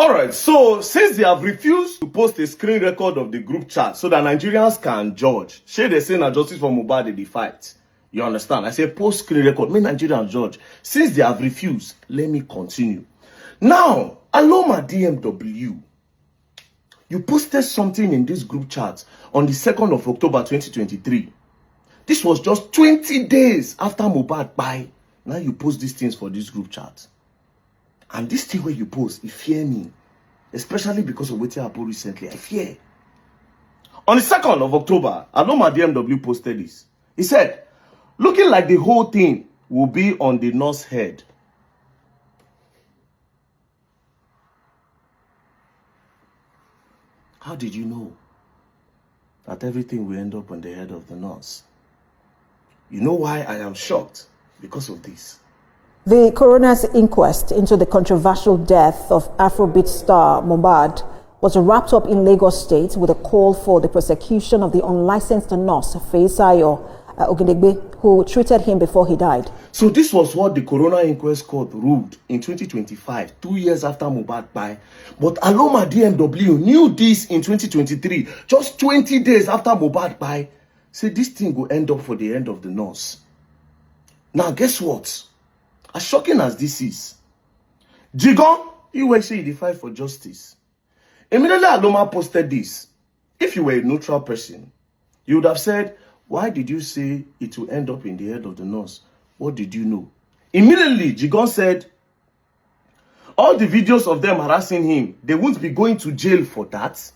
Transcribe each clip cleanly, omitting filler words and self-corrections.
Alright, so since they have refused to post a screen record of the group chat so that Nigerians can judge, shey they say na justice for mohbad they fight. You understand? I say post screen record, make Nigerians judge. Since they have refused, let me continue. Now, Aloma DMW, you posted something in this group chat on the 2nd of October 2023. This was just 20 days after mohbad kpai. Now you post these things for this group chat. And this thing where you post, it fear me. Especially because of what happened recently. I fear. On the 2nd of October, Aloma DMW posted this. He said, looking like the whole thing will be on the nurse's head. How did you know that everything will end up on the head of the nurse? You know why I am shocked? Because of this. The coroner's inquest into the controversial death of Afrobeat star Mohbad was wrapped up in Lagos State with a call for the prosecution of the unlicensed nurse Feisayo Ogedegbe, who treated him before he died. So this was what the coroner inquest court ruled in 2025, 2 years after mohbad kpai. But Aloma DMW knew this in 2023, just 20 days after mohbad kpai. Say this thing will end up for the end of the nurse. Now guess what? As shocking as this is, Jigon, you were saying the fight for justice. Immediately Aloma posted this. If you were a neutral person, you would have said, why did you say it will end up in the head of the nurse? What did you know? Immediately, Jigon said, all the videos of them harassing him, they won't be going to jail for that.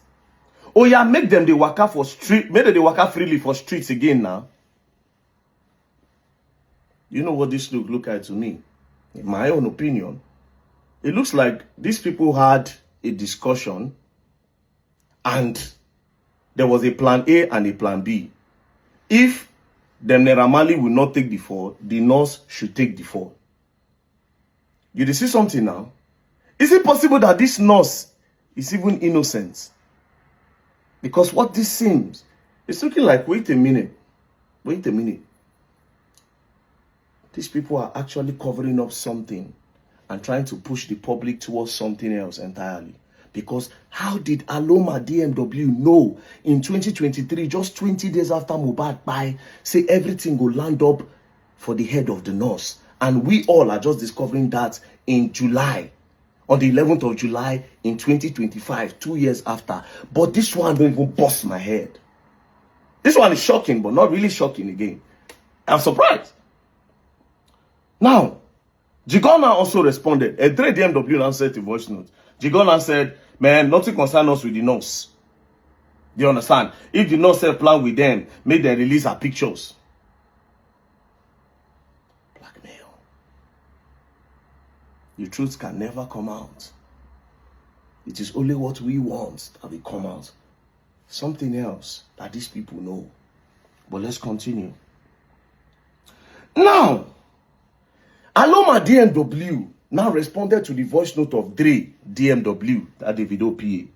Oh yeah, make them the waka for street, make them the waka freely for streets again now. You know what this look like to me? In my own opinion, it looks like these people had a discussion and there was a plan A and a plan B. If the Naira Marley will not take the fall, the nurse should take the fall. You see something now? Is it possible that this nurse is even innocent? Because what this seems, it's looking like, wait a minute. These people are actually covering up something and trying to push the public towards something else entirely. Because how did Aloma DMW know in 2023, just 20 days after mohbad kpai, say everything will land up for the head of the nurse? And we all are just discovering that in July, on the 11th of July in 2025, 2 years after. But this one don't even bust my head. This one is shocking, but not really shocking again. I'm surprised. Now, Jigona also responded. A DMW now sent a voice note. Jigona said, man, nothing concerns us with the nurse. Do you understand? If the nurse said plan with them, make them release her pictures. Blackmail. The truth can never come out. It is only what we want that will come out. Something else that these people know. But let's continue. Now, Aloma DMW now responded to the voice note of Dre DMW, that Davido PA.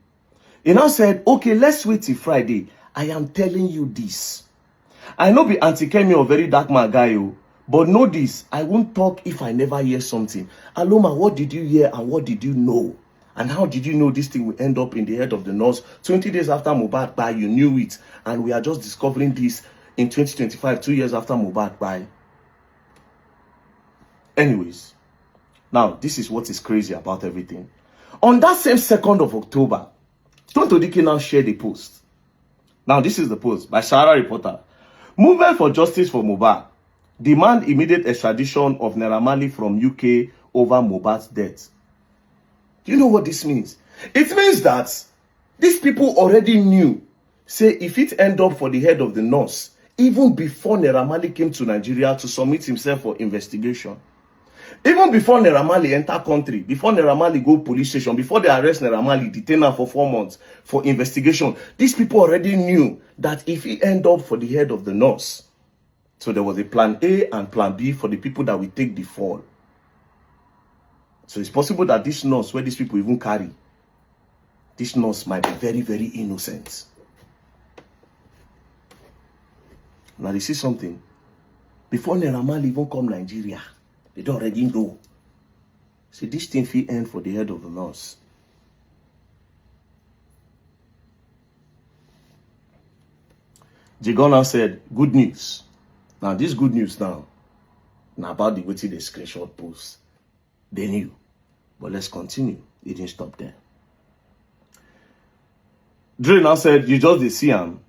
He now said, okay, let's wait till Friday. I am telling you this. I know be anti-Kemi or very dark man guy, but know this, I won't talk if I never hear something. Aloma, what did you hear and what did you know? And how did you know this thing will end up in the head of the nurse? 20 days after mohbad kpai, you knew it. And we are just discovering this in 2025, 2 years after mohbad kpai. Anyways, now this is what is crazy about everything. On that same 2nd of October, Tonto Dike now shared a post. Now this is the post by Sarah Reporter. Movement for justice for Mohbad. Demand immediate extradition of Naira Marley from UK over Mohbad's death. Do you know what this means? It means that these people already knew, say if it end up for the head of the nurse, even before Naira Marley came to Nigeria to submit himself for investigation. Even before Naira Marley enter country, before Naira Marley go police station, before they arrest Naira Marley, detain her for 4 months for investigation, these people already knew that if he end up for the head of the nurse, so there was a plan A and plan B for the people that will take the fall. So it's possible that this nurse, where these people even carry, this nurse might be very, very innocent. Now they see something. Before Naira Marley even come Nigeria, they don't already know. See, this thing will end for the head of the nurse. Jigon now said, good news. Now, this good news now about the waiting the screenshot post. They knew. But let's continue. It didn't stop there. Dre now said, you just see him.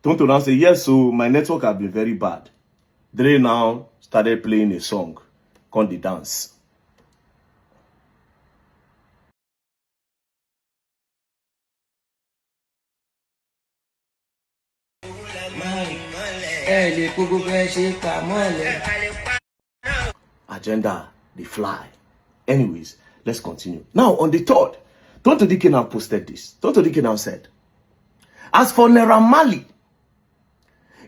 Tonto now said, yes, so my network has been very bad. Dre now started playing a song called The Dance. Agenda, they fly. Anyways, let's continue. Now, on the 3rd, Tonto Dike now posted this. Tonto Dike now said, as for Naira Marley,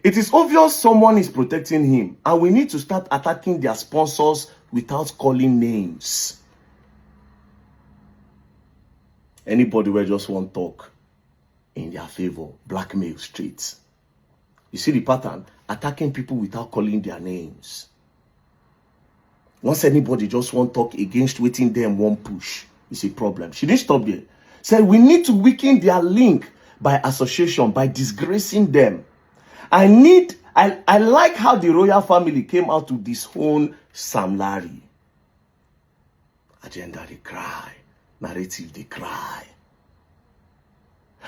it is obvious someone is protecting him, and we need to start attacking their sponsors without calling names. Anybody will just want talk in their favor, blackmail straight. You see the pattern? Attacking people without calling their names. Once anybody just want talk against waiting them one push, it's a problem. She didn't stop there. Said we need to weaken their link by association, by disgracing them. I like how the royal family came out to disown Sam Larry. Agenda, they cry. Narrative, they cry.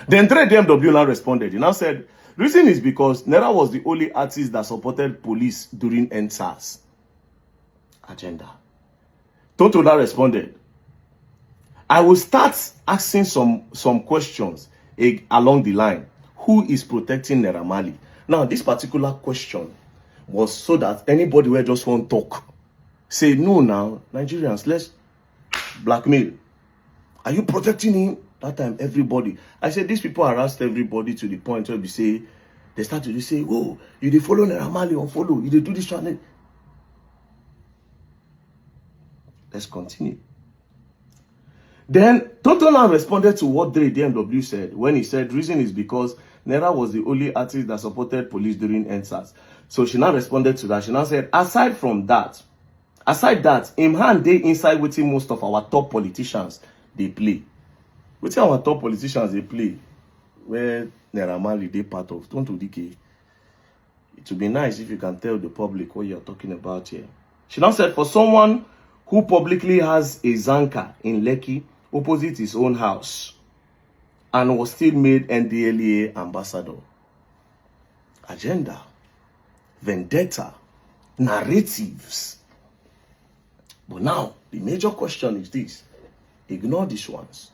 Then 3DMW now responded. He now said, reason is because Naira was the only artist that supported police during NSAS. Agenda. Tonto now responded, I will start asking some questions along the line. Who is protecting Naira Marley? Now, this particular question was so that anybody will just want to talk. Say, no now, Nigerians, let's blackmail. Are you protecting him? That time, everybody. I said, these people harassed everybody to the point where they started to say, oh, you dey follow Naira Marley, unfollow. You dey do this one. Let's continue. Then, Tonto now responded to what Dre DMW said when he said, reason is because Naira was the only artist that supported police during NSAS. So she now responded to that. She now said, aside that, him hand they inside waiting most of our top politicians, they play. Waiting our top politicians, they play. Where Naira Marley, they part of. Tonto Dike. It would be nice if you can tell the public what you're talking about here. She now said, for someone who publicly has a Zanka in Lekki opposite his own house and was still made NDLEA ambassador. Agenda, vendetta, narratives. But now, the major question is this. Ignore these ones.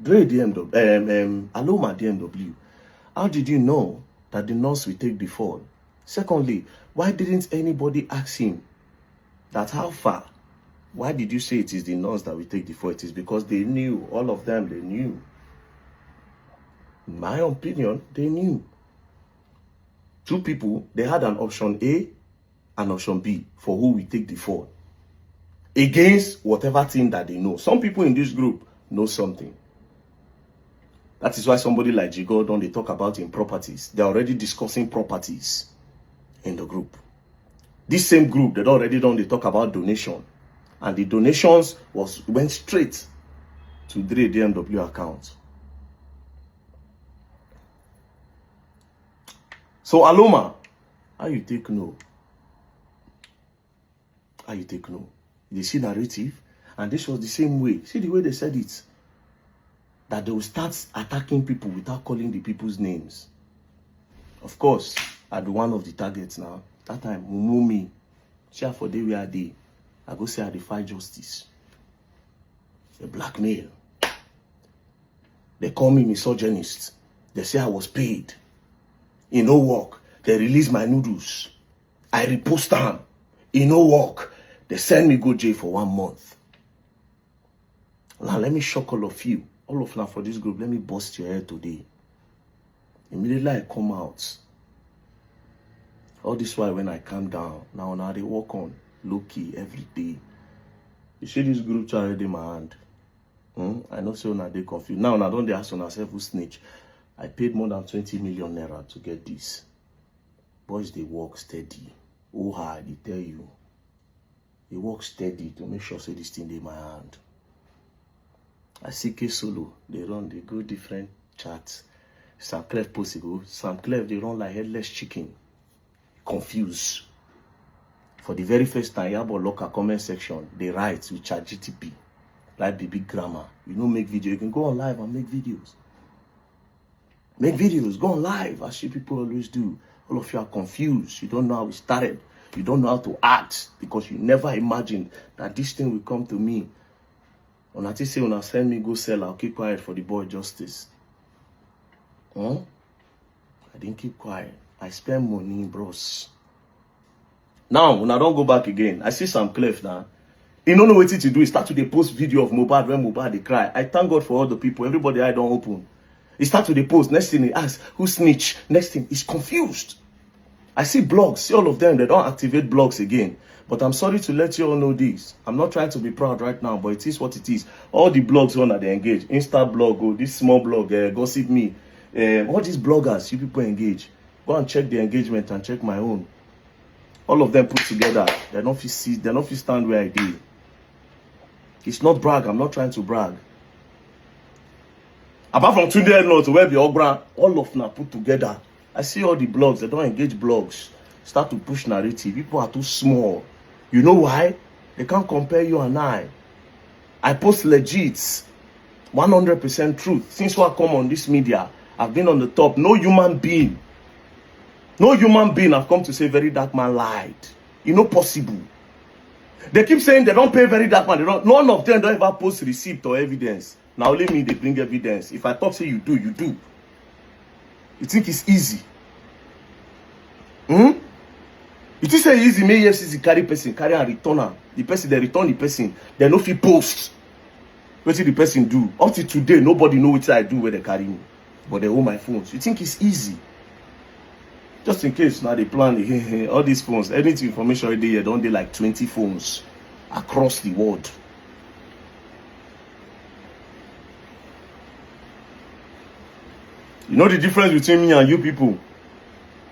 Dre DMW, Aloma DMW, how did you know that the nurse will take the fall? Secondly, why didn't anybody ask him that how far? Why did you say it is the nurse that will take the fall? It is because they knew, all of them, they knew. In my opinion, they knew. Two people, they had an option A and option B for who will take the fall. Against whatever thing that they know. Some people in this group know something. That is why somebody like Jigo, they talk about in properties. They're already discussing properties in the group. This same group, they talk about donation. And the donations went straight to Dre DMW account. So Aloma, how you take no? How you take no? They see narrative, and this was the same way. See the way they said it. That they will start attacking people without calling the people's names. Of course, I'd be one of the targets now. That time, Mumumi, share for day where I go say I defy justice. They blackmail. They call me misogynist. They say I was paid. In no work, they release my noodles. I repost them. In no work, they send me go jail for 1 month. Now let me shock all of you. All of now for this group, let me bust your head today. Immediately I come out. All this while when I calm down, now they work on low-key every day. You see this group chat already in my hand. I know so now they confused. Now don't they ask on ourselves who snitch. I paid more than 20 million naira to get this. Boys, they work steady. Oh, hard, they tell you. They work steady to make sure say this thing in my hand. I see K Solo, they go different chats. Sam Clef post go. Sam Clef, they run like headless chicken. Confused. For the very first time, Yabo local comment section, they write with ChatGTP. Like the big grammar. You know, make video. You can go on live and make videos. Make videos. Go on live, as you people always do. All of you are confused. You don't know how it started. You don't know how to act because you never imagined that this thing will come to me. When I say, when I send me go sell, I'll keep quiet for the boy justice. Huh? I didn't keep quiet. I spend money, bros. Now, when I don't go back again, I see some Clef now. He don't know what to do. He start to the post video of mohbad when mohbad they cry. I thank God for all the people. Everybody I don't open. He start to the post. Next thing he asks, who snitch? Next thing, he's confused. I see blogs. See all of them. They don't activate blogs again. But I'm sorry to let you all know this. I'm not trying to be proud right now, but it is what it is. All the blogs on that they engage. Insta blog, oh, this small blog, Gossip Me. All these bloggers, you people engage. Go and check the engagement and check my own. All of them put together. They don't feel see. They don't feel stand where I did. It's not brag. I'm not trying to brag. Apart from Tunde North to where the Ogbra, all of them put together. I see all the blogs. They don't engage blogs. Start to push narrative. People are too small. You know why? They can't compare you and I. I post legit, 100% truth. Since I come on this media, I've been on the top. No human being have come to say Very Dark Man lied. You know, possible. They keep saying they don't pay Very Dark Man. They don't. None of them don't ever post receipt or evidence. Now only me, they bring evidence. If I talk, say you do, you do. You think it's easy? You think say easy, may EFCC carry person, carry and return her. The person, they return the person. They no fit post. What did the person do? Up to today, nobody know what I do where they carry me. But they own my phones. You think it's easy? Just in case now they plan all these phones, any information already here, don't they like 20 phones across the world. You know the difference between me and you people?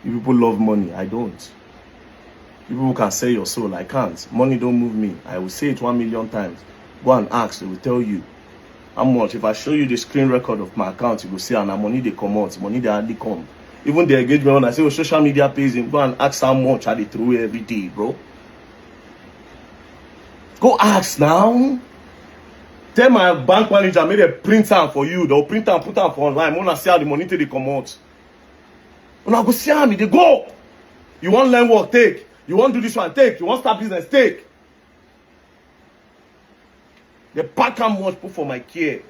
You people love money. I don't. You people can sell your soul. I can't. Money don't move me. I will say it 1 million times. Go and ask. They will tell you how much. If I show you the screen record of my account, you will see, and money they come out. Money they hardly come. Even the engagement, when I say, social media pays him, go and ask how much I they throw away every day, bro. Go ask now. Tell my bank manager, make a print out for you. They'll print and put out for online. When I see how the money they come out. When I go see how me, they go. You want learn work, take. You want do this one, take. You want start business, take. They pack how much put for my care.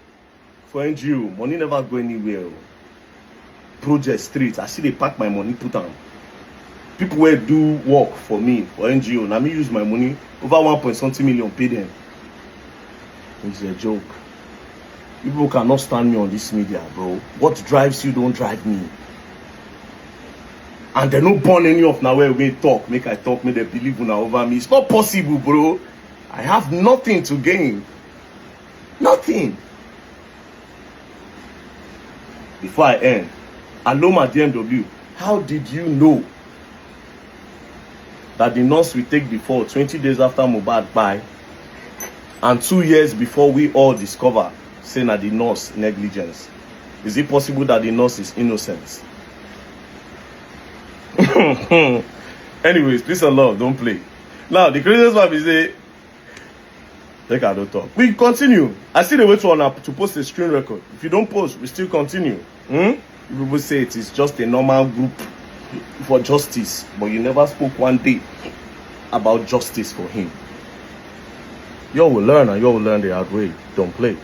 For NGO. Money never go anywhere. Project street. I see they pack my money, put on. People will do work for me, for NGO. Now me use my money. Over 1.something million pay them. It's a joke. People cannot stand me on this media, bro. What drives you don't drive me. And they no born any of now where we talk. Make I talk, make they believe una over me. It's not possible, bro. I have nothing to gain. Nothing. Before I end, Aloma DMW, how did you know that the nurse we take before 20 days after mohbad by and 2 years before we all discover saying that the nurse negligence? Is it possible that the nurse is innocent? Anyways, peace and love, don't play. Now the craziest part is say like I don't talk. We continue. I see the way to post a screen record. If you don't post, we still continue. People say it is just a normal group for justice, but you never spoke one day about justice for him. You will learn, and you will learn the hard way. Don't play.